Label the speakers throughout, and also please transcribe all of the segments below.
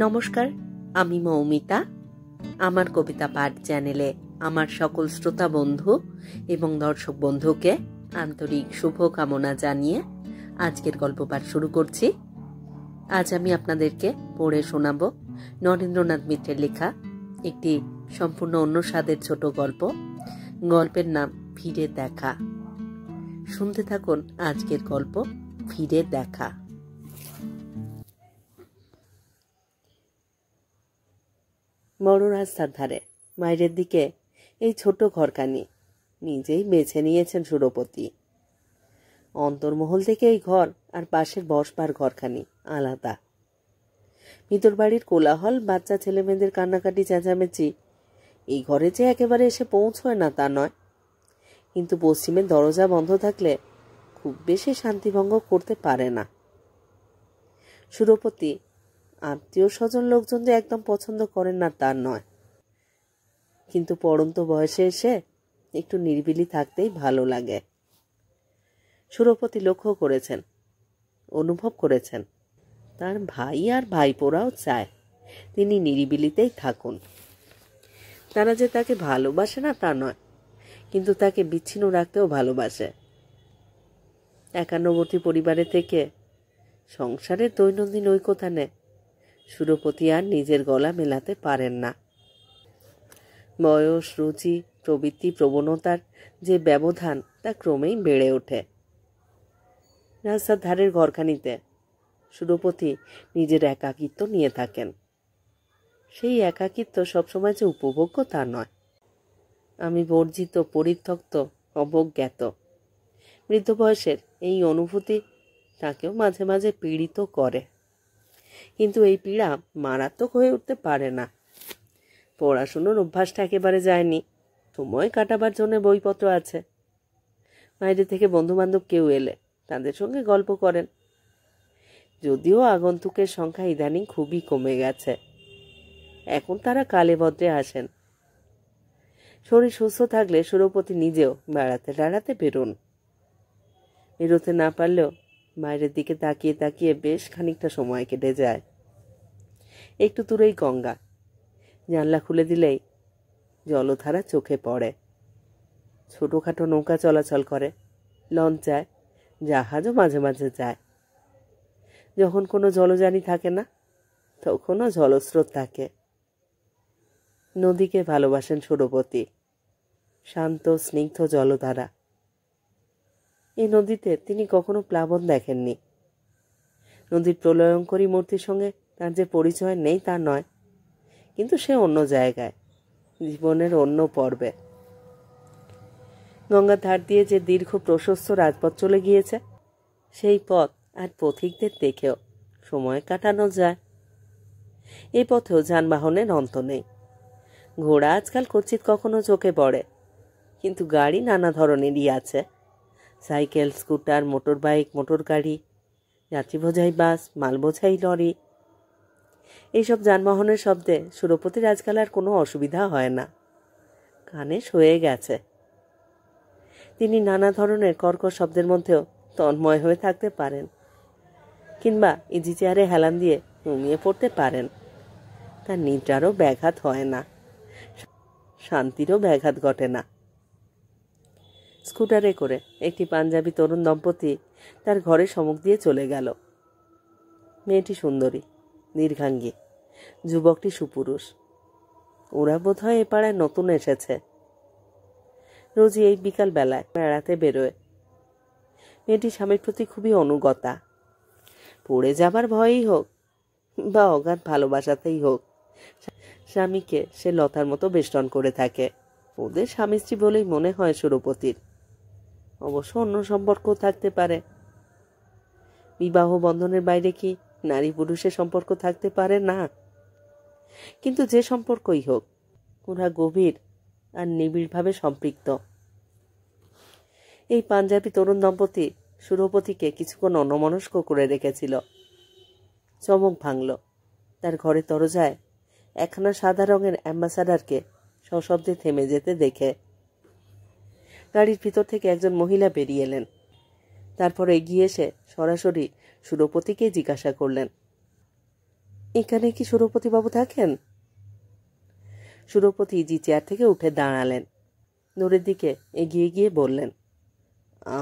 Speaker 1: নমস্কার, আমি মৌমিতা। আমার কবিতা পাঠ চ্যানেলে আমার সকল শ্রোতা বন্ধু এবং দর্শক বন্ধুকে আন্তরিক শুভকামনা জানিয়ে আজকের গল্প পাঠ শুরু করছি। আজ আমি আপনাদেরকে পড়ে শোনাব নরেন্দ্রনাথ মিত্রের লেখা একটি সম্পূর্ণ অন্য স্বাদের ছোট গল্প। গল্পের নাম ফিরে দেখা। শুনতে থাকুন আজকের গল্প ফিরে দেখা। বড় রাস্তার ধারে বাইরের দিকে এই ছোট ঘরখানি নিজেই বেছে নিয়েছেন সুরপতি। অন্তর্মহল থেকে এই ঘর আর পাশের বসবার ঘরখানি আলাদা। ভিতর বাড়ির কোলাহল, বাচ্চা ছেলেমেয়েদের কান্নাকাটি, চেঁচামেচি এই ঘরে যে একেবারে এসে পৌঁছয় না তা নয়, কিন্তু পশ্চিমের দরজা বন্ধ থাকলে খুব বেশি শান্তিভঙ্গ করতে পারে না। সুরপতি আত্মীয় স্বজন লোকজন যে একদম পছন্দ করেন না তা নয়, কিন্তু পড়ন্ত বয়সে এসে একটু নিরিবিলি থাকতেই ভালো লাগে। সুরপতি লক্ষ্য করেছেন, অনুভব করেছেন, তার ভাই আর ভাইপোরাও চায় তিনি নিরিবিলিতেই থাকুন। তারা যে তাকে ভালোবাসে না তা নয়, কিন্তু তাকে বিচ্ছিন্ন রাখতেও ভালোবাসে। একান্নবর্তী পরিবারে থেকে সংসারের দৈনন্দিন ঐকতানে সুরপতি আর নিজের গলা মেলাতে পারেন না। বয়স, রুচি, প্রবৃত্তি, প্রবণতার যে ব্যবধান তা ক্রমেই বেড়ে ওঠে। রাস্তার ধারের ঘরখানিতে সুরপতি নিজের একাকিত্ব নিয়ে থাকেন। সেই একাকিত্ব সবসময় যে উপভোগ্য তা নয়। আমি বর্জিত, পরিত্যক্ত, অবজ্ঞাত। বৃদ্ধ বয়সের এই অনুভূতি তাকেও মাঝে মাঝে পীড়িত করে, কিন্তু এই পীড়া মারাত্মক হয়ে উঠতে পারে না। পড়াশুনোর অভ্যাসটা একেবারে যায়নি। সময় কাটাবার জন্য বইপত্র আছে। বাইরে থেকে বন্ধুবান্ধব কেউ এলে তাদের সঙ্গে গল্প করেন, যদিও আগন্তুকের সংখ্যা ইদানিং খুবই কমে গেছে। এখন তারা কালে ভদ্রে আসেন। শরীর সুস্থ থাকলে সুরপতি নিজেও বেড়াতে টেড়াতে বেরোন। বেরোতে না পারলেও বাইরের দিকে তাকিয়ে তাকিয়ে বেশ খানিকটা সময় কেটে যায়। একটু দূরেই গঙ্গা। জানলা খুলে দিলেই জলধারা চোখে পড়ে। ছোটখাটো নৌকা চলাচল করে, লঞ্চ যায়, জাহাজও মাঝে মাঝে যায়। যখন কোনো জলযানী থাকে না, তখনও জলস্রোত থাকে। নদীকে ভালোবাসেন সুরপতি। শান্ত স্নিগ্ধ জলধারা। এই নদীতে তিনি কখনো প্লাবন দেখেননি। নদীর প্রলয়ঙ্করী মূর্তির সঙ্গে তার যে পরিচয় নেই তা নয়, কিন্তু সে অন্য জায়গায়, জীবনের অন্য পর্বে। গঙ্গার ধার দিয়ে যে দীর্ঘ প্রশস্ত রাজপথ চলে গিয়েছে, সেই পথ আর পথিকদের দেখেও সময় কাটানো যায়। এই পথেও যানবাহনের অন্ত নেই। ঘোড়া আজকাল কচিত কখনো চোখে পড়ে, কিন্তু গাড়ি নানা ধরনেরই আছে। Cycle, scooter, motor bike, motor গাড়ি, যাত্রী বোঝাই বাস, মাল বোঝাই লরি। এইসব যানবাহনের শব্দে সুরপতির আজকাল আর কোনো অসুবিধা হয় না। কানে সয়ে গেছে। তিনি নানা ধরনের কর্কশ শব্দের মধ্যেও তন্ময় হয়ে থাকতে পারেন, কিংবা ইজি চেয়ারে হেলান দিয়ে ঘুমিয়ে পড়তে পারেন। তার নিদ্রারও ব্যাঘাত হয় না, শান্তিরও ব্যাঘাত ঘটে না। স্কুটারে করে একটি পাঞ্জাবি তরুণ দম্পতি তার ঘরের সম্মুখ দিয়ে চলে গেল। মেয়েটি সুন্দরী, দীর্ঘাঙ্গী, যুবকটি সুপুরুষ। ওরা বোধহয় এ পাড়ায় নতুন এসেছে। রোজই এই বিকাল বেলায় বেড়াতে বেরোয়। মেয়েটি স্বামীর প্রতি খুবই অনুগতা। পড়ে যাবার ভয়েই হোক বা অগাধ ভালোবাসাতেই হোক, স্বামীকে সে লতার মতো বেষ্টন করে থাকে। ওদের স্বামী স্ত্রী বলেই মনে হয় সুরপতির। অবশ্য অন্য সম্পর্ক থাকতে পারে। বিবাহ বন্ধনের বাইরে কি নারী পুরুষের সম্পর্ক থাকতে পারে না? কিন্তু যে সম্পর্কই হোক, ওরা গভীর আর নিবিড়ভাবে সম্পৃক্ত। এই পাঞ্জাবি তরুণ দম্পতি সুরপতিকে কিছুক্ষণ অন্যমনস্ক করে রেখেছিল। চমক ভাঙল তার ঘরের দরজায় একখানা সাদা রঙের অ্যাম্বাসাডারকে সশব্দে থেমে যেতে দেখে। গাড়ির ভিতর থেকে একজন মহিলা বেরিয়ে এলেন। তারপর এগিয়ে এসে সরাসরি সুরপতিকে জিজ্ঞাসা করলেন, এখানে কি সুরপতিবাবু থাকেন? সুরপতি জি চেয়ার থেকে উঠে দাঁড়ালেন, নূরের দিকে এগিয়ে গিয়ে বললেন,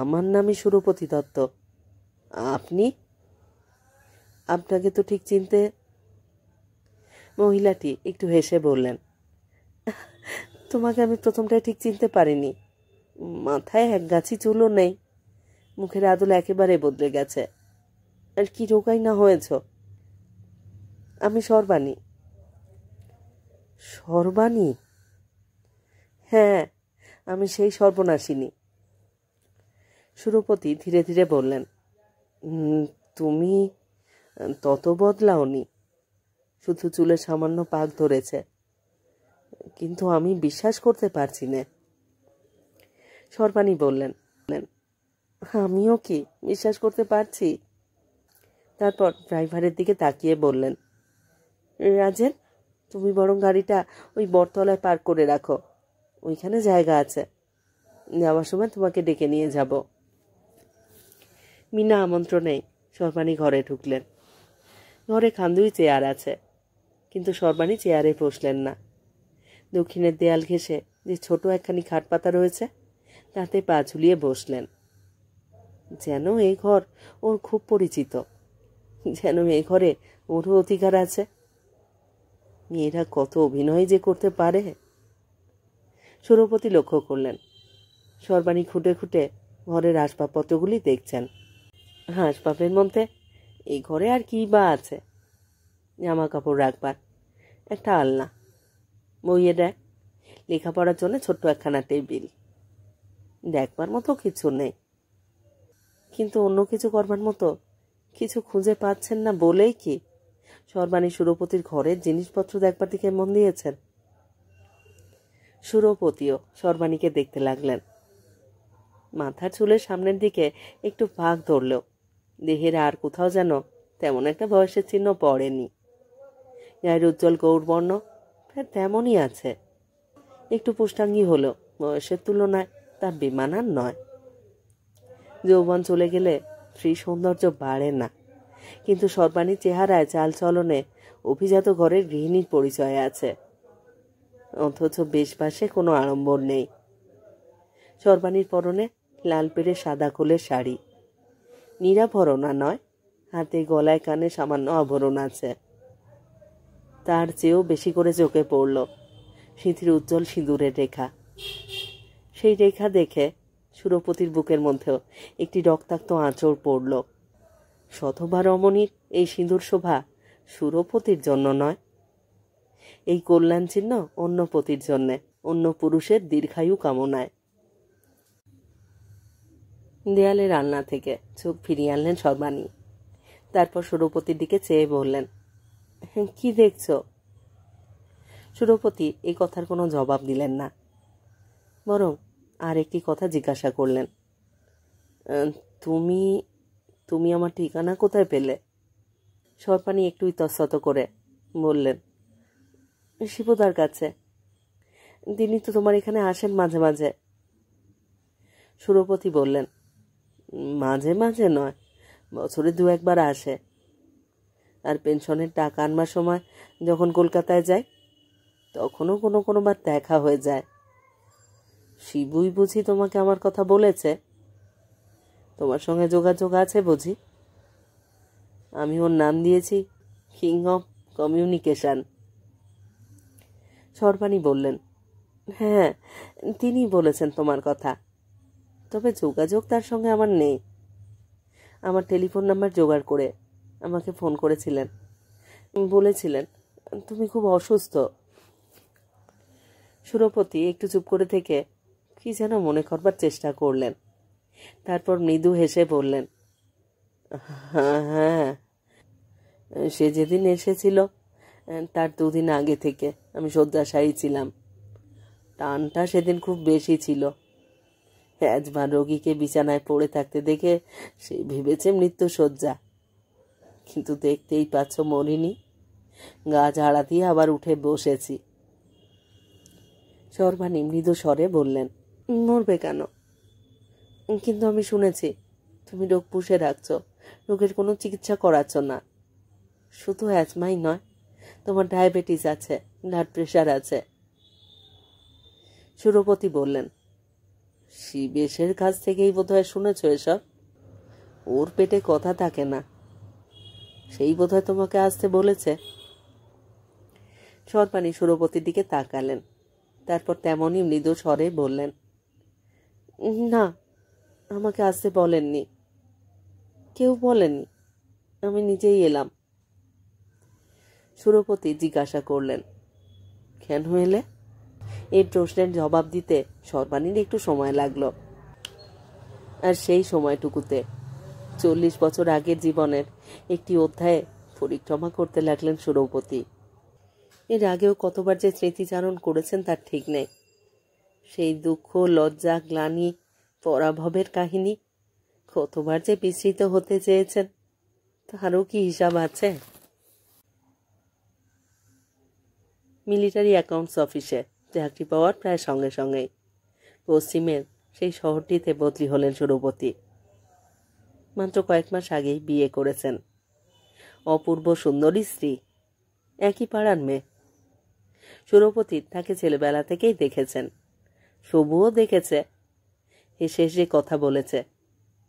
Speaker 1: আমার নামই সুরপতি দত্ত। আপনি? আপনাকে তো ঠিক চিনতে। মহিলাটি একটু হেসে বললেন, তোমাকে আমি প্রথমটায় ঠিক চিনতে পারিনি। মাথায় এক গাছি চুলও নেই, মুখের আদল একেবারে বদলে গেছে। আর কি রোগাই না হয়েছ। আমি সর্বাণী। সর্বাণী? হ্যাঁ, আমি সেই সর্বনাশিনী। সুরপতি ধীরে ধীরে বললেন, তুমি তত বদলাওনি, শুধু চুলে সামান্য পাক ধরেছে, কিন্তু আমি বিশ্বাস করতে পারছি না। সর্বাণী বললেন, আমিও কি বিশ্বাস করতে পারছি। তারপর ড্রাইভারের দিকে তাকিয়ে বললেন, রাজেন, তুমি বরং গাড়িটা ওই বটতলায় পার্ক করে রাখো, ওইখানে জায়গা আছে, যাওয়ার সময় তোমাকে ডেকে নিয়ে যাব। বিনা আমন্ত্রণেই সর্বাণী ঘরে ঢুকলেন। ঘরে খান্দুই চেয়ার আছে, কিন্তু সর্বাণী চেয়ারে বসলেন না। দক্ষিণের দেয়াল ঘেঁষে যে ছোট একখানি খাট পাতা রয়েছে, তাতে পা ঝুলিয়ে বসলেন। যেন এই ঘর ওর খুব পরিচিত, যেন এই ঘরে ওরও অধিকার আছে। মেয়েরা কত অভিনয় যে করতে পারে। সুরপতি লক্ষ্য করলেন, সর্বাণী খুঁটে খুঁটে ঘরের আসবাবপত্রগুলি দেখছেন। আসবাবের মধ্যে এই ঘরে আর কি বা আছে? জামা কাপড় রাখবার একটা আলনা, বইয়ের র্যাক, লেখাপড়ার জন্য ছোট্ট একখানা টেবিল, দেখবার মতো কিছু নেই। কিন্তু অন্য কিছু করবার মতো কিছু খুঁজে পাচ্ছেন না বলেই কি সর্বাণী সুরপতির ঘরের জিনিসপত্র দেখবার দিকে মন দিয়েছেন। সুরপতিও সর্বাণীকে দেখতে লাগলেন। মাথার চুলের সামনের দিকে একটু ফাঁক ধরলেও দেহের আর কোথাও যেন তেমন একটা বয়সের চিহ্ন পড়েনি। গায়ের উজ্জ্বল গৌরবর্ণ তেমনই আছে, একটু পুষ্টাঙ্গী হলো, বয়সের তুলনায় তার বেমানান নয়। যৌবন চলে গেলে স্ত্রী সৌন্দর্য বাড়ে না, কিন্তু সর্বাণীর চেহারায় চালচলনে অভিজাত ঘরের গৃহিণীর পরিচয় আছে, অথচ বেশবাসে কোনো আড়ম্বর নেই। সর্বাণীর পরনে লাল পেড়ে সাদা কোলের শাড়ি, নিরাভরণা নয়, হাতে গলায় কানে সামান্য আভরণ আছে। তার চেয়েও বেশি করে চোখে পড়ল সিঁথির উজ্জ্বল সিঁদুরের রেখা। সেই রেখা দেখে সুরপতির বুকের মধ্যেও একটি রক্তাক্ত আঁচড় পড়ল। শতভা রমণীর এই সিঁদুর শোভা সুরপতির জন্য নয়, এই কল্যাণ চিহ্ন অন্য পতির জন্যে, অন্য পুরুষের দীর্ঘায়ু কামনায়। দেয়ালের আলনা থেকে চোখ ফিরিয়ে আনলেন সর্বাণী। তারপর সুরপতির দিকে চেয়ে বললেন, কি দেখছ? সুরপতি এই কথার কোনো জবাব দিলেন না, বরং আর একটি কথা জিজ্ঞাসা করলেন, তুমি তুমি আমার ঠিকানা কোথায় পেলে? সর্বাণী একটু ইতস্তত করে বললেন, শিবুদার কাছে। তিনি তো তোমার এখানে আসেন মাঝে মাঝে। সুরপতি বললেন, মাঝে মাঝে নয়, বছরে 2-1 বার আসে। আর পেনশনের টাকা আনবার সময় যখন কলকাতায় যাই, তখনও কোনোবার দেখা হয়ে যায়। শিবুই বুঝি তোমাকে আমার কথা বলেছে? তোমার সঙ্গে যোগাযোগ আছে বুঝি? আমি ওর নাম দিয়েছি কিং অফ কমিউনিকেশন। সর্বাণী বললেন, হ্যাঁ, তিনি বলেছেন তোমার কথা, তবে যোগাযোগ তার সঙ্গে আমার নেই। আমার টেলিফোন নাম্বার জোগাড় করে আমাকে ফোন করেছিলেন, বলেছিলেন তুমি খুব অসুস্থ। সুরপতি একটু চুপ করে থেকে কি যেন মনে করবার চেষ্টা করলেন। তারপর মৃদু হেসে বললেন, হ্যাঁ, সে যেদিন এসেছিল তার 2 দিন আগে থেকে আমি শয্যাশায়ী ছিলাম। টানটা সেদিন খুব বেশি ছিল। একবার রোগীকে বিছানায় পড়ে থাকতে দেখে সে ভেবেছে মৃত্যুশয্যা, কিন্তু দেখতেই পাচ্ছ মরিনি। গা ঝাড়া দিয়ে আবার উঠে বসেছি। সর্বাণী মৃদু স্বরে বললেন, মরবে কেন? কিন্তু আমি শুনেছি তুমি রোগ পুষে রাখছ, রোগের কোনো চিকিৎসা করাচ্ছ না। শুধু অ্যাজমাই নয়, তোমার ডায়াবেটিস আছে, ব্লাড প্রেশার আছে। সুরপতি বললেন, শিবেশের কাছ থেকেই বোধহয় শুনেছ এসব। ওর পেটে কথা থাকে না, সেই বোধহয় তোমাকে আসতে বলেছে। সরপানি সুরপতির দিকে তাকালেন, তারপর তেমনই মৃদু স্বরে বললেন, না, আমাকে আসতে বলেননি, কেউ বলেননি, আমি নিজেই এলাম। সুরপতি জিজ্ঞাসা করলেন, কেন এলে? এই প্রশ্নের জবাব দিতে সরপানির একটু সময় লাগলো। আর সেই সময়টুকুতে 40 বছর আগের জীবনের একটি অধ্যায়ে পরিক্রমা করতে লাগলেন সুরপতি। এর আগেও কতবার যে স্মৃতিচারণ করেছেন তার ঠিক নেই। সেই দুঃখ, লজ্জা, গ্লানি, পরাভবের কাহিনী কতবার যে বিস্মৃত হতে চেয়েছেন তারও কি হিসাব আছে? মিলিটারি অ্যাকাউন্টস অফিসে চাকরি পাওয়ার প্রায় সঙ্গে সঙ্গেই পশ্চিমের সেই শহরটিতে বদলি হলেন সুরপতি। মাত্র কয়েক মাস আগেই বিয়ে করেছেন। অপূর্ব সুন্দরী স্ত্রী, একই পাড়ার মেয়ে। সুরপতি তাকে ছেলেবেলা থেকেই দেখেছেন, সবুও দেখেছে, হেসে হেসে কথা বলেছে,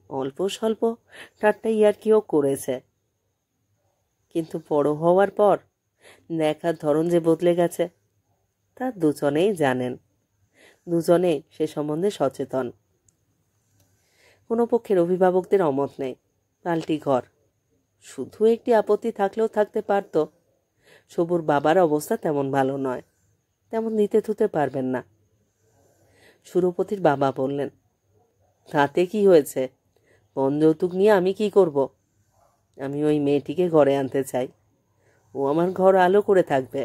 Speaker 1: অল্প স্বল্প ঠাট্টা ইয়ার্কিও করেছে। কিন্তু বড় হওয়ার পর দেখার ধরন যে বদলে গেছে তা দুজনেই জানেন, দুজনেই সে সম্বন্ধে সচেতন। কোনো পক্ষের অভিভাবকদের অমত নেই, পাল্টি ঘর। শুধু একটি আপত্তি থাকলেও থাকতে পারত, সবুর বাবার অবস্থা তেমন ভালো নয়, তেমন দিতে থুতে পারবেন না। সুরপতির বাবা বললেন, তাতে কি হয়েছে, বন যৌতুক নিয়ে আমি কি করব? আমি ওই মেয়েটিকে ঘরে আনতে চাই, ও আমার ঘর আলো করে থাকবে।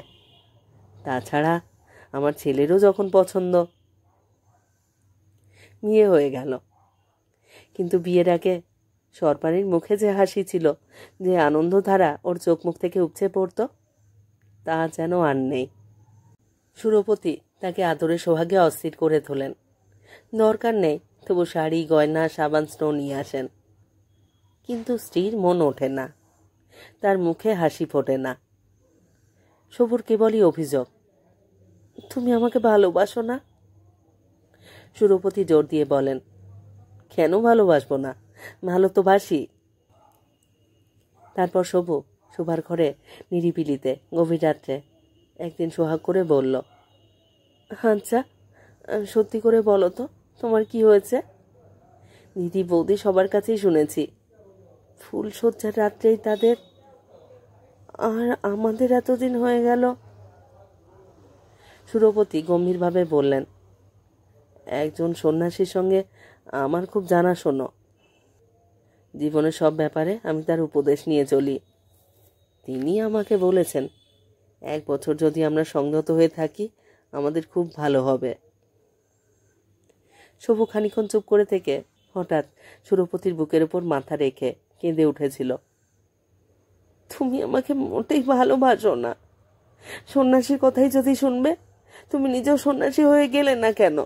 Speaker 1: তাছাড়া আমার ছেলেরও যখন পছন্দ। বিয়ে হয়ে গেল, কিন্তু বিয়ের আগে সরপানির মুখে যে হাসি ছিল, যে আনন্দধারা ওর চোখ মুখ থেকে উপচে পড়ত, তা যেন আর নেই। সুরপতি তাকে আদরে সোহাগে অস্থির করে তোলেন। দরকার নেই, তবু শাড়ি, গয়না, সাবান, স্নো নিয়ে আসেন। কিন্তু স্ত্রীর মন ওঠে না, তার মুখে হাসি ফোটে না। সবুর কেবলই অভিযোগ, তুমি আমাকে ভালোবাসো না? সুরপতি জোর দিয়ে বলেন, কেন ভালোবাসবো না, ভালো তো বাসি। তারপর সবু শোবার ঘরে নিরিবিলিতে গভীর রাত্রে একদিন সোহাগ করে বলল, আচ্ছা সত্যি করে বলো তো, তোমার কি হয়েছে? দিদি বৌদি সবার কাছেই শুনেছি, ফুলশয্যার রাত্রেই তাদের, আর আমাদের এতদিন হয়ে গেল। সুরপতি গম্ভীরভাবে বললেন, একজন সন্ন্যাসীর সঙ্গে আমার খুব জানাশোনা। জীবনের সব ব্যাপারে আমি তার উপদেশ নিয়ে চলি। তিনি আমাকে বলেছেন, 1 বছর যদি আমরা সংযত হয়ে থাকি আমাদের খুব ভালো হবে। সবু খানিক্ষণ চুপ করে থেকে হঠাৎ সুরপতির বুকের উপর মাথা রেখে কেঁদে উঠেছিল, তুমি আমাকে মোটেই ভালোবাসো না। সন্ন্যাসীর কথাই যদি শুনবে, তুমি নিজেও সন্ন্যাসী হয়ে গেলে না কেন?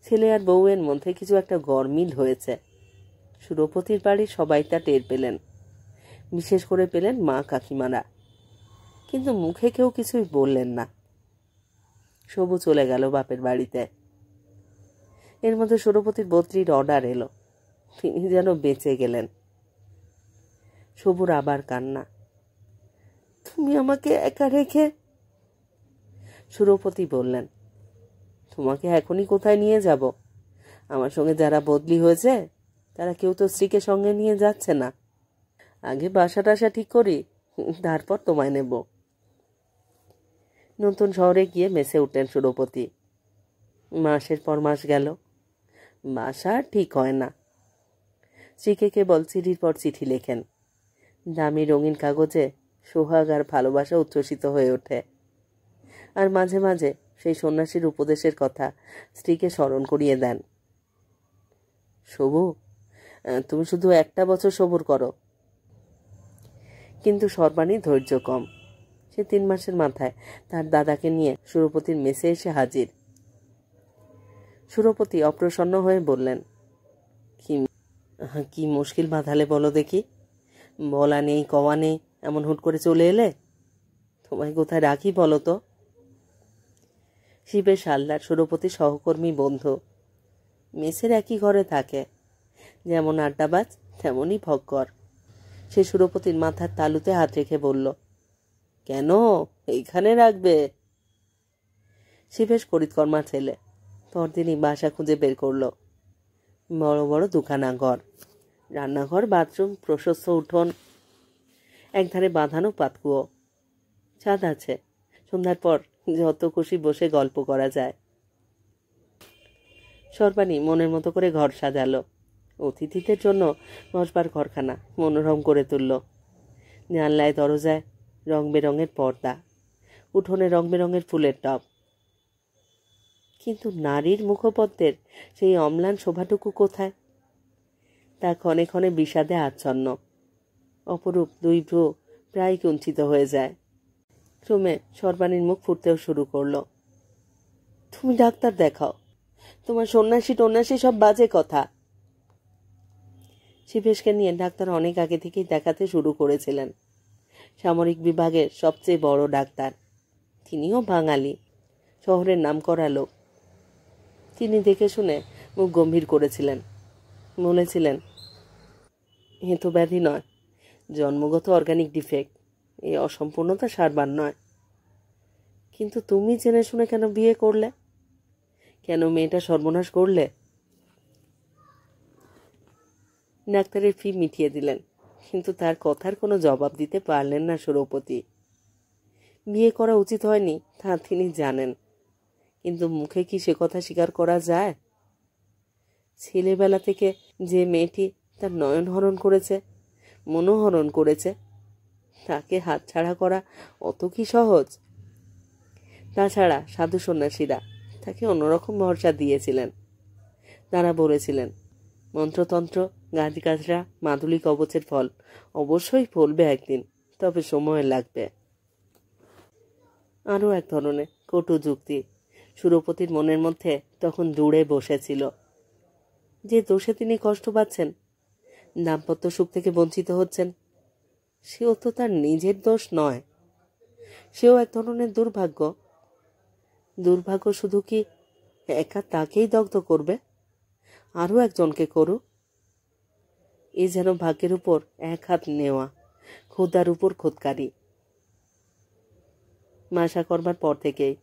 Speaker 1: ছেলে আর বউয়ের মধ্যে কিছু একটা গরমিল হয়েছে। সুরপতির বাড়ির সবাই তা টের পেলেন, বিশেষ করে পেলেন মা কাকিমারা, কিন্তু মুখে কেউ কিছুই বললেন না। সবু চলে গেল বাপের বাড়িতে। এর মধ্যে সুরপতির বদ্রির অর্ডার এলো, তিনি যেন বেঁচে গেলেন। সবুর আবার কান্না, তুমি আমাকে একা রেখে। সুরপতি বললেন, তোমাকে এখনই কোথায় নিয়ে যাব? আমার সঙ্গে যারা বদলি হয়েছে তারা কেউ তো স্ত্রীকে সঙ্গে নিয়ে যাচ্ছে না। আগে বাসা টাসা ঠিক করি, তারপর তোমায় নেব। নতুন শহরে গিয়ে মেসে উঠলেন সুরপতি। মাসের পর মাস গেল, বাসা ঠিক হয় না। স্ত্রীকে কেবল চিঠির পর চিঠি লেখেন। দামি রঙিন কাগজে সোহাগ আর ভালোবাসা উচ্ছ্বসিত হয়ে ওঠে। আর মাঝে মাঝে সেই সন্ন্যাসীর উপদেশের কথা স্ত্রীকে স্মরণ করিয়ে দেন। সবু, তুমি শুধু 1টা বছর সবুর করো। কিন্তু সর্বাণীর ধৈর্য কম। সে 3 মাসের মাথায় তার দাদাকে নিয়ে সুরপতির মেসে এসে হাজির। সুরপতি অপ্রসন্ন হয়ে বললেন, কি মুশকিল বাঁধালে বলো দেখি। বলা নেই, কওয়া নেই, এমন হুট করে চলে এলে? তোমায় কোথায় রাখি বলো তো? শিবেশ হালদার সুরপতি সহকর্মী বন্ধু, মেসের একই ঘরে থাকে। যেমন আড্ডাবাজ তেমনই ভক্কর। সে সুরপতির মাথার তালুতে হাত রেখে বলল, কেন এইখানে রাখবে? শিবেশ করিতকর্মা ছেলে, পরদিনই বাসা খুঁজে বের করলো। বড় বড় দুখানা ঘর, রান্নাঘর, বাথরুম, প্রশস্ত উঠোন, একধারে বাঁধানো পাতকুয়ো, ছাদ আছে। সন্ধ্যার পর যত খুশি বসে গল্প করা যায়। সর্বাণী মনের মতো করে ঘর সাজালো। অতিথিদের জন্য বসবার ঘরখানা মনোরম করে তুলল। জানলায় দরজায় রং বেরঙের পর্দা, উঠোনে রং বেরঙের ফুলের টব। কিন্তু নারীর মুখপদ্মের সেই অম্লান শোভাটুকু কোথায়? তা ক্ষণে ক্ষণে বিষাদে আচ্ছন্ন। অপরূপ দুই ভ্রু প্রায় কুঞ্চিত হয়ে যায়। ক্রমে সর্বাণীর মুখ ফুটতেও শুরু করলো। তুমি ডাক্তার দেখাও, তোমার সন্ন্যাসী টন্যাসী সব বাজে কথা। শিবেশকে নিয়ে ডাক্তার অনেক আগে থেকেই দেখাতে শুরু করেছিলেন। সামরিক বিভাগের সবচেয়ে বড় ডাক্তার, তিনিও বাঙালি, শহরের নামকরা লোক। তিনি দেখে শুনে মুখ গম্ভীর করেছিলেন, বলেছিলেন, এ তো ব্যাধি নয়, জন্মগত অর্গানিক ডিফেক্ট, এই অসম্পূর্ণতা সারবার নয়। কিন্তু তুমি জেনে শুনে কেন বিয়ে করলে? কেন মেয়েটা সর্বনাশ করলে? ডাক্তারের ফি মিটিয়ে দিলেন, কিন্তু তার কথার কোনো জবাব দিতে পারলেন না সুরপতি। বিয়ে করা উচিত হয়নি তা তিনি জানেন, কিন্তু মুখে কি সে কথা স্বীকার করা যায়? ছেলেবেলা থেকে যে মেয়েটি তার নয়ন হরণ করেছে, মনোহরণ করেছে, তাকে হাতছাড়া করা অত কি সহজ? তাছাড়া সাধু সন্ন্যাসীরা তাকে অন্যরকম ভরসা দিয়েছিলেন। তারা বলেছিলেন, মন্ত্রতন্ত্র, গাছগাছরা, মাদুলি কবচের ফল অবশ্যই ফলবে একদিন, তবে সময় লাগবে। আরও এক ধরনের কটু যুক্তি সুরপতির মনের মধ্যে তখন জুড়ে বসেছিল। যে দোষে তিনি কষ্ট পাচ্ছেন, দাম্পত্য সুখ থেকে বঞ্চিত হচ্ছেন, সেও তো তার নিজের দোষ নয়। সেও এক ধরনের দুর্ভাগ্য। দুর্ভাগ্য শুধু কি একা তাকেই দগ্ধ করবে? আরও একজনকে করুক। এ যেন ভাগ্যের উপর এক হাত নেওয়া, খোদার উপর খোদকারি। মাসা করবার পর থেকেই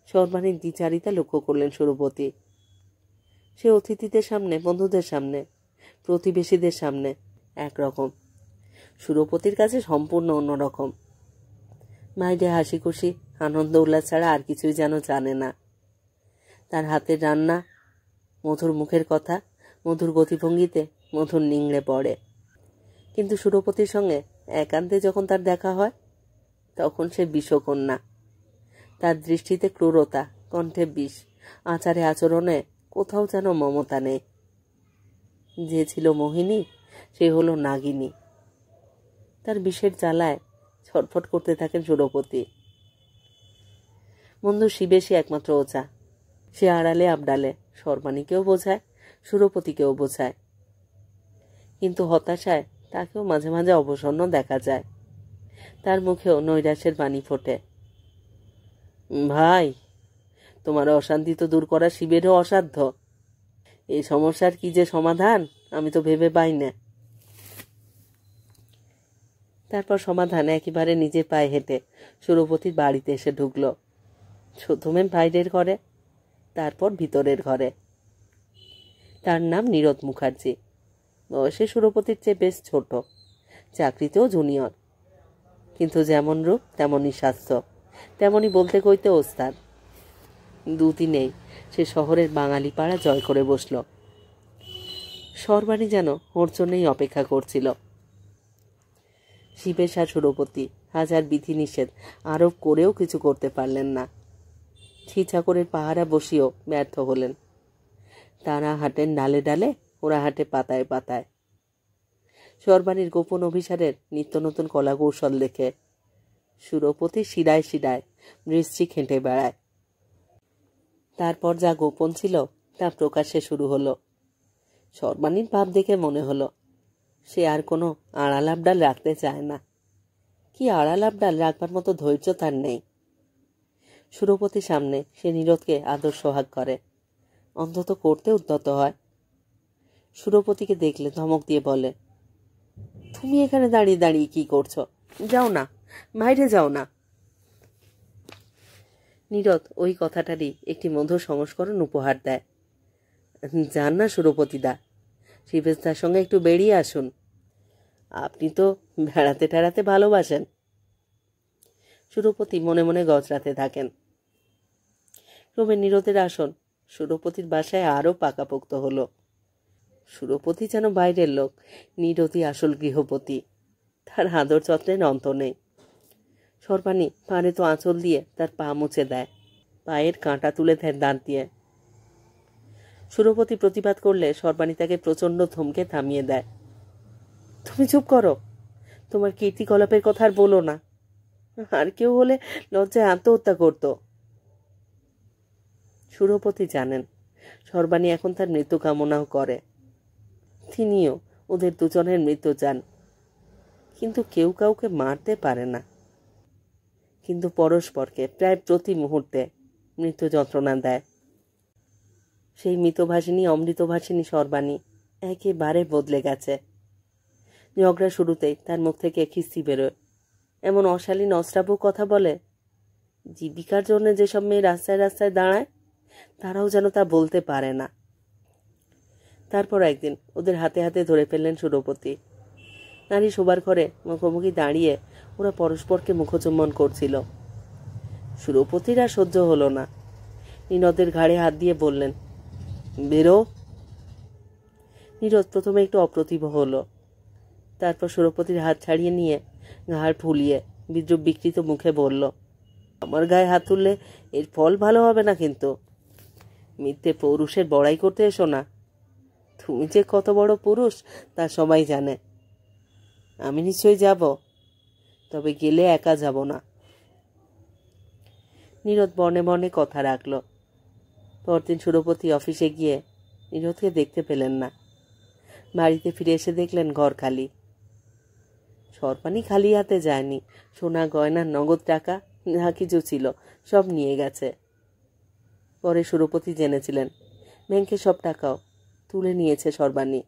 Speaker 1: সর্বাণীর দ্বিচারিতা লক্ষ্য করলেন সুরপতি। সে অতিথিদের সামনে, বন্ধুদের সামনে, প্রতিবেশীদের সামনে একরকম, সুরপতির কাছে সম্পূর্ণ অন্যরকম। বাইরে হাসি খুশি, আনন্দ উল্লাস ছাড়া আর কিছুই যেন জানে না। তার হাতের রান্না, মধুর মুখের কথা, মধুর গতিভঙ্গিতে মধুর নিংড়ে পড়ে। কিন্তু সুরপতির সঙ্গে একান্তে যখন তার দেখা হয়, তখন সে বিষকন্যা। তার দৃষ্টিতে ক্রূরতা, কণ্ঠে বিষ, আচারে আচরণে কোথাও যেন মমতা নেই। যে ছিল মোহিনী, সে হলো নাগিনী। তার বিষের জ্বালায় ছটফট করতে থাকেন সুরপতি। বন্ধু শিবেশই একমাত্র ওঝা। সে আড়ালে আবডালে সর্বাণীকেও বোঝায়, সুরপতিকেও বোঝায়। কিন্তু হতাশায় তাকেও মাঝে মাঝে অবসন্ন দেখা যায়। তার মুখেও নৈরাশ্যের বাণী ফোটে। ভাই, তোমার অশান্তি তো দূর করা শিবেরও অসাধ্য। এই সমস্যার কি যে সমাধান আমি তো ভেবে পাই না। তারপর সমাধান একেবারে নিজের পায়ে হেঁটে সুরপতির বাড়িতে এসে ঢুকল। প্রথমে বাইরের ঘরে, তারপর ভিতরের ঘরে। তার নাম নীরদ মুখার্জি। বয়সে সুরপতির চেয়ে বেশ ছোট, চাকরিতেও জুনিয়র। কিন্তু যেমন রূপ তেমনই স্বাস্থ্য, তেমনই বলতে কইতে ওস্তাদ। দুদিনেই সে শহরের বাঙালি পাড়া জয় করে বসল। সর্বাণী যেন ওর জন্যই অপেক্ষা করছিল। শিবেশ আর সুরপতি হাজার বিধিনিষেধ আরোপ করেও কিছু করতে পারলেন না। ছিচাকরের পাহারা বসিয়েও ব্যর্থ হলেন। তারা হাঁটেন ডালে ডালে, ওরা হাঁটে পাতায় পাতায়। সর্বাণীর গোপন অভিসারের নিত্য নতুন কলা কৌশল দেখে সুরপতি শিরায় শিরায় বৃশ্চিক হেঁটে বেড়ায়। তারপর যা গোপন ছিল তা প্রকাশ্যে শুরু হলো। সর্বাণীর ভাব দেখে মনে হলো সে আর কোনো আড়াল আবডাল রাখতে চায় না। কি আড়াল আবডাল রাখবার মতো ধৈর্য তার নেই। সুরপতির সামনে সে নীরদকে আদর সোহাগ করে, অন্তত করতে উদ্যত হয়। সুরপতিকে দেখলে ধমক দিয়ে বলে, তুমি এখানে দাঁড়িয়ে দাঁড়িয়ে কি করছো? যাও না, বাইরে যাও না। নীরদ ওই কথাটারই একটি মধুর সংস্করণ উপহার দেয়। যান না সুরপতিদা, শিবেশদার সঙ্গে একটু বেরিয়ে আসুন। আপনি তো বেড়াতে টেড়াতে ভালোবাসেন। সুরপতি মনে মনে গজরাতে থাকেন। ক্রমে নীরদের আসন সুরপতির বাসায় আরও পাকাপোক্ত হলো। সুরপতি যেন বাইরের লোক, নীরদই আসল গৃহপতি। তার আদর যত্নের অন্ত নেই। সর্বাণী পাড়ে তো আঁচল দিয়ে তার পা মুছে দেয়, পায়ের কাঁটা তুলে দেয় দাঁত দিয়ে। সুরপতি প্রতিবাদ করলে সর্বাণী তাকে প্রচণ্ড ধমকে থামিয়ে দেয়। তুমি চুপ করো, তোমার কীর্তিকলাপের কথা আর বলো না। আর কেউ হলে লজ্জায় আত্মহত্যা করত। সুরপতি জানেন সর্বাণী এখন তার মৃত্যু কামনাও করে। তিনিও ওদের দুজনের মৃত্যু চান, কিন্তু কেউ কাউকে মারতে পারে না। কিন্তু পরস্পরকে প্রায় প্রতি মুহূর্তে মৃত্যু যন্ত্রণা দেয়। সেই মৃতভাষিনী অমৃতভাষিনী সর্বাণী একেবারে বদলে গেছে। ঝগড়া শুরুতেই তার মুখ থেকে খিস্তি বেরোয়, এমন অশালীন অশ্রাব্য কথা বলে। জীবিকার জন্য যেসব মেয়ে রাস্তায় রাস্তায় দাঁড়ায়, তারাও যেন তা বলতে পারে না। তারপর একদিন ওদের হাতে হাতে ধরে ফেললেন সুরপতি। নারী শোবার ঘরে মুখোমুখি দাঁড়িয়ে ওরা পরস্পরকে মুখচুম্বন করছিল। সুরপতির আর সহ্য হলো না। নীরদের ঘাড়ে হাত দিয়ে বললেন, বেরো। নীরদ প্রথমে একটু অপ্রতিভ হলো, তারপর সুরপতির হাত ছাড়িয়ে নিয়ে ঘাড় ফুলিয়ে বিদ্রুপ বিকৃত মুখে বলল, আমার গায়ে হাত তুললে এর ফল ভালো হবে না কিন্তু। মিথ্যে পৌরুষের বড়াই করতে এসো না। তুমি যে কত বড় পুরুষ তা সবাই জানে। আমি নিশ্চয়ই যাব, তবে গেলে একা যাব না। নীরদ বর্ণে বর্ণে কথা রাখল। পরদিন সুরপতি অফিসে গিয়ে নীরদকে দেখতে পেলেন না। বাড়িতে ফিরে এসে দেখলেন ঘর খালি। সর্বাণী খালি হাতে যায়নি। সোনা গয়না নগদ টাকা যা কিছু ছিল সব নিয়ে গেছে। পরে সুরপতি জেনেছিলেন ব্যাংকে সব টাকাও তুলে নিয়েছে সর্বাণী।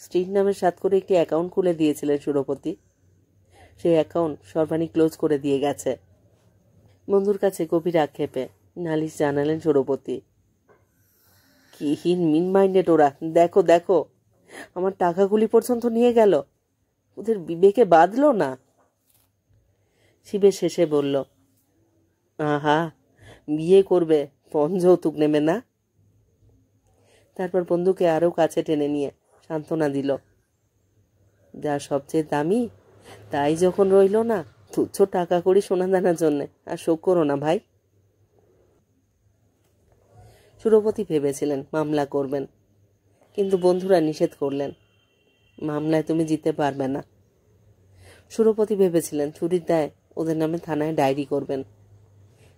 Speaker 1: স্ত্রীর নামে সাত করে একটি অ্যাকাউন্ট খুলে দিয়েছিলেন সুরপতি। সেই অ্যাকাউন্ট সর্বাণী ক্লোজ করে দিয়ে গেছে। বন্ধুর কাছে গভীর আক্ষেপে নালিশ জানালেন সুরপতি। কি হিন মিন মাইন্ডেড ওরা! দেখো দেখো, আমার টাকাগুলি পর্যন্ত নিয়ে গেল। ওদের বিবেকে বাঁধলো না। শিবের শেষে বলল, আহা, বিয়ে করবে, পণ যৌতুক নেবে না। তারপর বন্ধুকে আরও কাছে টেনে নিয়ে সান্ত্বনা দিল, যা সবচেয়ে দামি তাই যখন রইল না, তুচ্ছ টাকা করি সোনা দানার জন্যে আর শোক করো না ভাই। সুরপতি ভেবেছিলেন মামলা করবেন, কিন্তু বন্ধুরা নিষেধ করলেন। মামলায় তুমি জিততে পারবে না। সুরপতি ভেবেছিলেন চুরির দায়ে ওদের নামে থানায় ডায়েরি করবেন,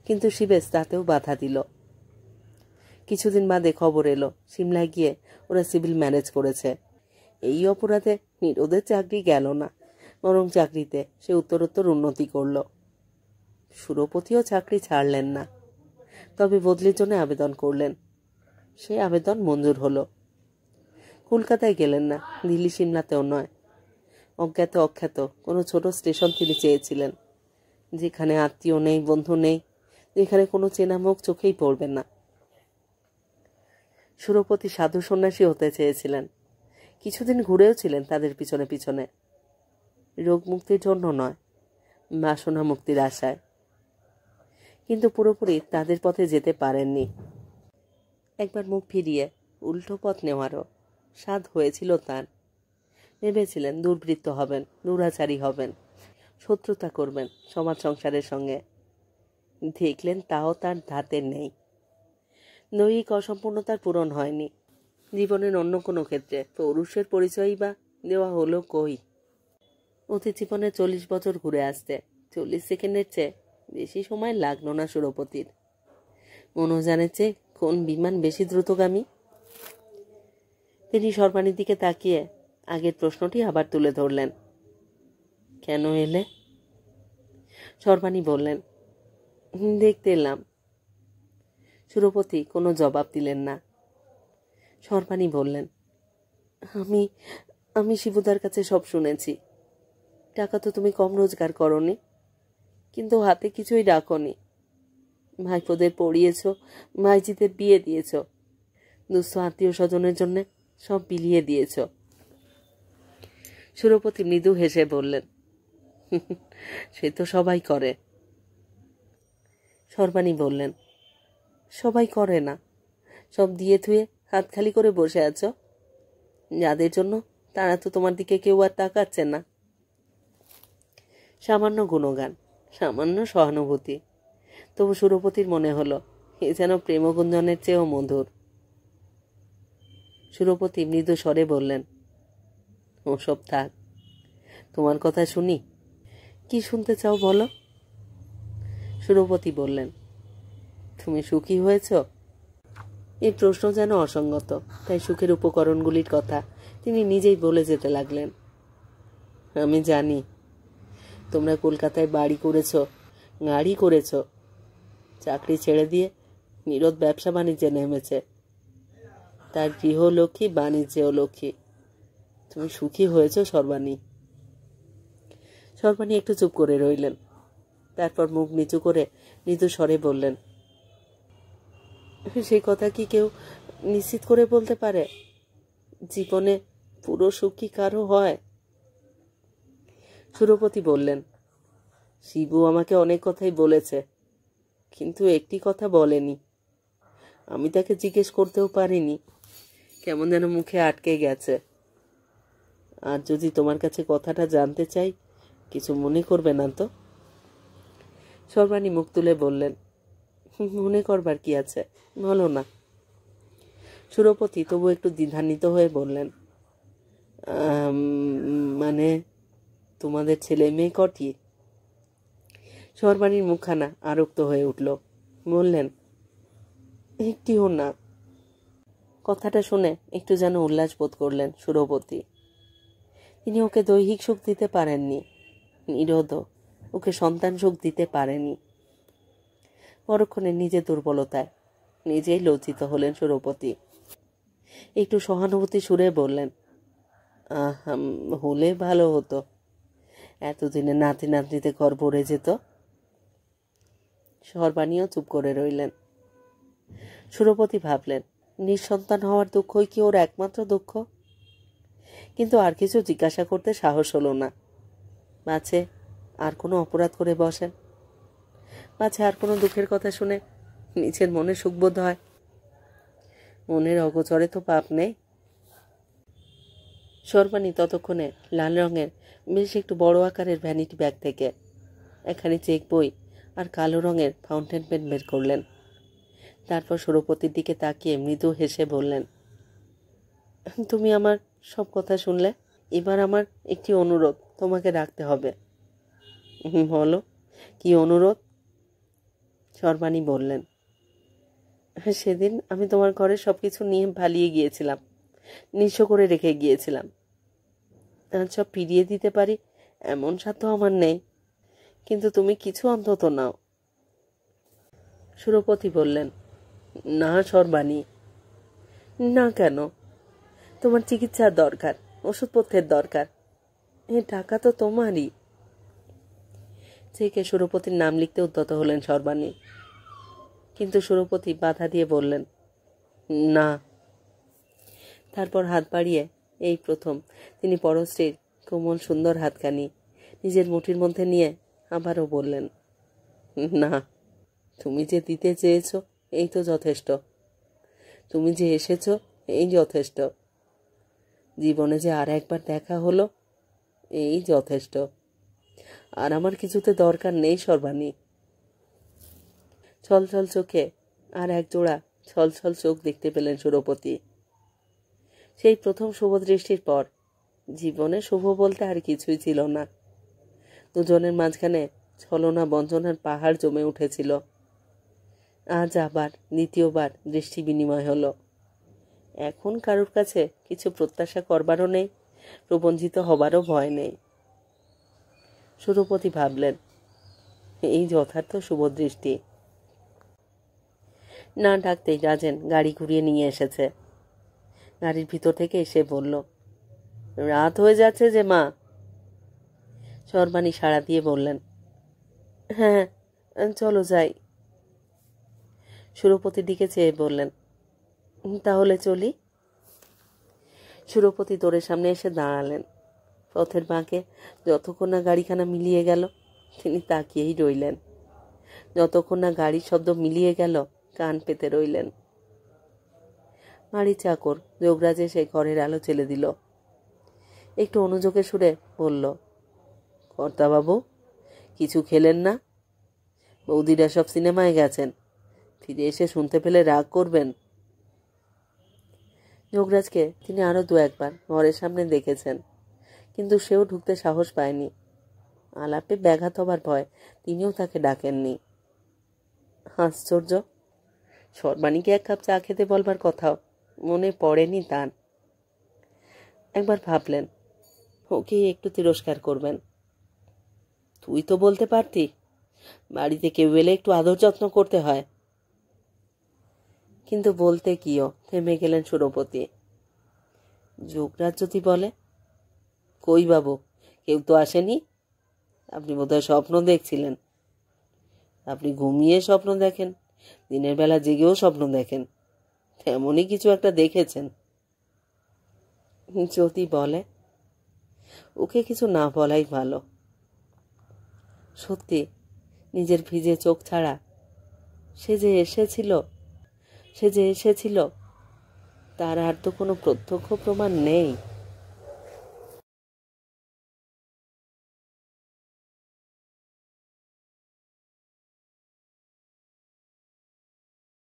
Speaker 1: কিন্তু শিবেশ তাতেও বাধা দিল। কিছুদিন বাদে খবর এলো সিমলায় গিয়ে ওরা সিভিল ম্যারেজ করেছে। এই অপরাধে নীরদের চাকরি গেল না, বরং চাকরিতে সে উত্তরোত্তর উন্নতি করল। সুরপতিও চাকরি ছাড়লেন না, তবে বদলির জন্য আবেদন করলেন। সে আবেদন মঞ্জুর হলো। কলকাতায় গেলেন না, দিল্লি সিমলাতেও নয়। অজ্ঞাত অখ্যাত কোনো ছোট স্টেশন তিনি চেয়েছিলেন, যেখানে আত্মীয় নেই, বন্ধু নেই, যেখানে কোনো চেনা মুখ চোখেই পড়বে না। সুরপতি সাধু সন্ন্যাসী হতে চেয়েছিলেন। কিছুদিন ঘুরেও ছিলেন তাদের পিছনে পিছনে, রোগ মুক্তির জন্য নয়, বাসনা মুক্তির আশায়। কিন্তু পুরোপুরি তাদের পথে যেতে পারেননি। একবার মুখ ফিরিয়ে উল্টো পথ নেওয়ারও স্বাদ হয়েছিল তার। ভেবেছিলেন দুর্বৃত্ত হবেন, দুরাচারী হবেন, শত্রুতা করবেন সমাজ সংসারের সঙ্গে। দেখলেন তাও তার ধাতে নেই। দৈহিক অসম্পূর্ণতার পূরণ হয়নি। জীবনের অন্য কোনো ক্ষেত্রে পৌরুষের পরিচয়ই বা দেওয়া হলো কই। অতি জীবনে 40 বছর ঘুরে আসতে 40 সেকেন্ডের চেয়ে বেশি সময় লাগলো না সুরপতির। মনোজানের চেয়ে কোন বিমান বেশি দ্রুতগামী? তিনি সর্বাণীর দিকে তাকিয়ে আগের প্রশ্নটি আবার তুলে ধরলেন, কেন এলে? সর্বাণী বললেন, দেখতে এলাম। সুরপতি কোনো জবাব দিলেন না। সর্বাণী বললেন, আমি আমি শিবুদার কাছে সব শুনেছি। টাকা তো তুমি কম রোজগার করনি, কিন্তু হাতে কিছুই রাখনি। ভাইপোদের পড়িয়েছ, ভাইজিদের বিয়ে দিয়েছ, দুস্থ আত্মীয় স্বজনের জন্য সব বিলিয়ে দিয়েছ। সুরপতি মৃদু হেসে বললেন, সে তো সবাই করে। সর্বাণী বললেন, সবাই করে না, সব দিয়ে থুয়ে হাত খালি করে বসে আছো। যাদের জন্য তারা তো তোমার দিকে কেউ আর তাকাচ্ছে না। সামান্য গুণগান, সামান্য সহানুভূতি, তবু সুরপতির মনে হলো এ যেন প্রেমগুঞ্জনের চেয়েও মধুর। সুরপতি মৃদু স্বরে বললেন, ওসব থাক, তোমার কথা শুনি। কি শুনতে চাও বলো? সুরপতি বললেন, তুমি সুখী হয়েছ? এই প্রশ্ন যেন অসঙ্গত, তাই সুখের উপকরণগুলির কথা তিনি নিজেই বলে যেতে লাগলেন। আমি জানি তোমরা কলকাতায় বাড়ি করেছ, গাড়ি করেছ, চাকরি ছেড়ে দিয়ে নীরদ ব্যবসা বাণিজ্যে নেমেছে। তার গৃহলক্ষ্মী বাণিজ্যেও লক্ষ্মী। তুমি সুখী হয়েছ সর্বাণী। সর্বাণী একটু চুপ করে রইলেন। তারপর মুখ নিচু করে মৃদু স্বরে বললেন, সেই কথা কি কেউ নিশ্চিত করে বলতে পারে? জীবনে পুরো সুখ কি কারো হয়? সুরপতি বললেন, শিবু আমাকে অনেক কথাই বলেছে, কিন্তু একটি কথা বলেনি। আমি তাকে জিজ্ঞেস করতেও পারিনি, কেমন যেন মুখে আটকে গেছে। আর যদি তোমার কাছে কথাটা জানতে চাই, কিছু মনে করবে না তো? সর্বাণী মুখ তুলে বললেন, মনে করবার কি আছে, বলো না। সুরপতি তবু একটু দ্বিধান্বিত হয়ে বললেন, মানে তোমাদের ছেলে মেয়ে কটি? সর্বাণীর মুখখানা আরক্ত হয়ে উঠল। বললেন, একটিও না। কথাটা শুনে একটু যেন উল্লাস বোধ করলেন সুরপতি। তিনি ওকে দৈহিক সুখ দিতে পারেননি, নিরোধ ওকে সন্তান সুখ দিতে পারেনি। পরক্ষণে নিজের দুর্বলতায় নিজেই লজ্জিত হলেন সুরপতি। একটু সহানুভূতি সুরে বললেন, হলে ভালো হতো, এতদিনে নাতি নাতনিতে ঘর ভরে যেত। সর্বাণীও চুপ করে রইলেন। সুরপতি ভাবলেন, নিঃসন্তান হওয়ার দুঃখই কি ওর একমাত্র দুঃখ? কিন্তু আর কিছু জিজ্ঞাসা করতে সাহস হলো না। মাঝে আর কোনো অপরাধ করে বসেন, মাঝে আর কোনো দুঃখের কথা শুনে নিজের মনে সুখবোধ হয়। মনের অগোচরে তো পাপ নেই। সর্বাণী ততক্ষণে লাল রঙের বেশ একটু বড় আকারের ভ্যানিটি ব্যাগ থেকে একখানি চেক বই আর কালো রঙের ফাউন্টেন পেন বের করলেন। তারপর সুরপতির দিকে তাকিয়ে মৃদু হেসে বললেন, তুমি আমার সব কথা শুনলে, এবার আমার একটি অনুরোধ তোমাকে রাখতে হবে। বলো, কি অনুরোধ? সর্বাণী বললেন, সেদিন আমি তোমার ঘরে সব কিছু নিয়ে পালিয়ে গিয়েছিলাম, নিঃস্ব করে রেখে গিয়েছিলাম। আর সব ফিরিয়ে দিতে পারি এমন সাধ্য আমার নেই, কিন্তু তুমি কিছু অন্তত নাও। সুরপতি বললেন, না সর্বাণী। না কেন? তোমার চিকিৎসার দরকার, ওষুধপত্রের দরকার, এই টাকা তো তোমারই। চেকে সুরপতির নাম লিখতে উদ্যত হলেন সর্বাণী, কিন্তু সুরপতি বাধা দিয়ে বললেন, না। তারপর হাত বাড়িয়ে এই প্রথম তিনি পরশ্রীর কোমল সুন্দর হাতখানি নিজের মুঠির মধ্যে নিয়ে আবারও বললেন, না, তুমি যে দিতে চেয়েছ এই তো যথেষ্ট। তুমি যে এসেছ এই যথেষ্ট। জীবনে যে আর একবার দেখা হলো এই যথেষ্ট। আর আমার কিছুতে দরকার নেই সর্বাণী। ছলছল চোখে আর এক জোড়া ছলছল চোখ দেখতে পেলেন সুরপতি। সেই প্রথম শুভ দৃষ্টির পর জীবনে শুভ বলতে আর কিছুই ছিল না। দুজনের মাঝখানে ছলনা বঞ্চনার পাহাড় জমে উঠেছিল। আজ আবার দ্বিতীয়বার দৃষ্টি বিনিময় হলো। এখন কারুর কাছে কিছু প্রত্যাশা করবারও নেই, প্রবঞ্চিত হবারও ভয় নেই। সুরপতি ভাবলেন, এই যথার্থ শুভদৃষ্টি। না ডাকতেই রাজেন গাড়ি ঘুরিয়ে নিয়ে এসেছে। গাড়ির ভিতর থেকে এসে বলল, রাত হয়ে যাচ্ছে যে মা। সর্বাণী সাড়া দিয়ে বললেন, হ্যাঁ চলো যাই। সুরপতির দিকে চেয়ে বললেন, তাহলে চলি। সুরপতি দোরের সামনে এসে দাঁড়ালেন। পথের বাঁকে যতক্ষণ না গাড়িখানা মিলিয়ে গেল তিনি তাকিয়েই রইলেন। যতক্ষণ না গাড়ির শব্দ মিলিয়ে গেল কান পেতে রইলেন। বাড়ির চাকর যোগরাজ এসে ঘরের আলো জ্বেলে দিল। একটু অনুযোগের সুরে বলল, কর্তাবাবু কিছু খেলেন না? বৌদিরা সব সিনেমায় গেছেন, ফিরে এসে শুনতে পেলে রাগ করবেন। যোগরাজকে তিনি আরো দু একবার ঘরের সামনে দেখেছেন, কিন্তু সেও ঢুকতে সাহস পায়নি। আলাপে ব্যাঘাত হবার ভয় তিনিও তাকে ডাকেননি। আশ্চর্য, সর্বাণীকে এক কাপ চা খেতে বলবার কথাও মনে পড়েনি তার। একবার ভাবলেন ওকে একটু তিরস্কার করবেন। তুই তো বলতে পারতি, বাড়িতে কেউ এলে একটু আদর যত্ন করতে হয়। কিন্তু বলতে কিও থেমে গেলেন সুরপতি। যোগরাজ যদি বলে, কই বাবু কেউ তো আসেনি, আপনি বোধহয় স্বপ্ন দেখছিলেন। আপনি ঘুমিয়ে স্বপ্ন দেখেন, দিনের বেলা জেগেও স্বপ্ন দেখেন, তেমনই কিছু একটা দেখেছেন। যদি বলে, ওকে কিছু না বলাই ভালো। সত্যি নিজের ভিজে চোখ ছাড়া সে যে এসেছিল তার আর তো কোনো প্রত্যক্ষ প্রমাণ নেই।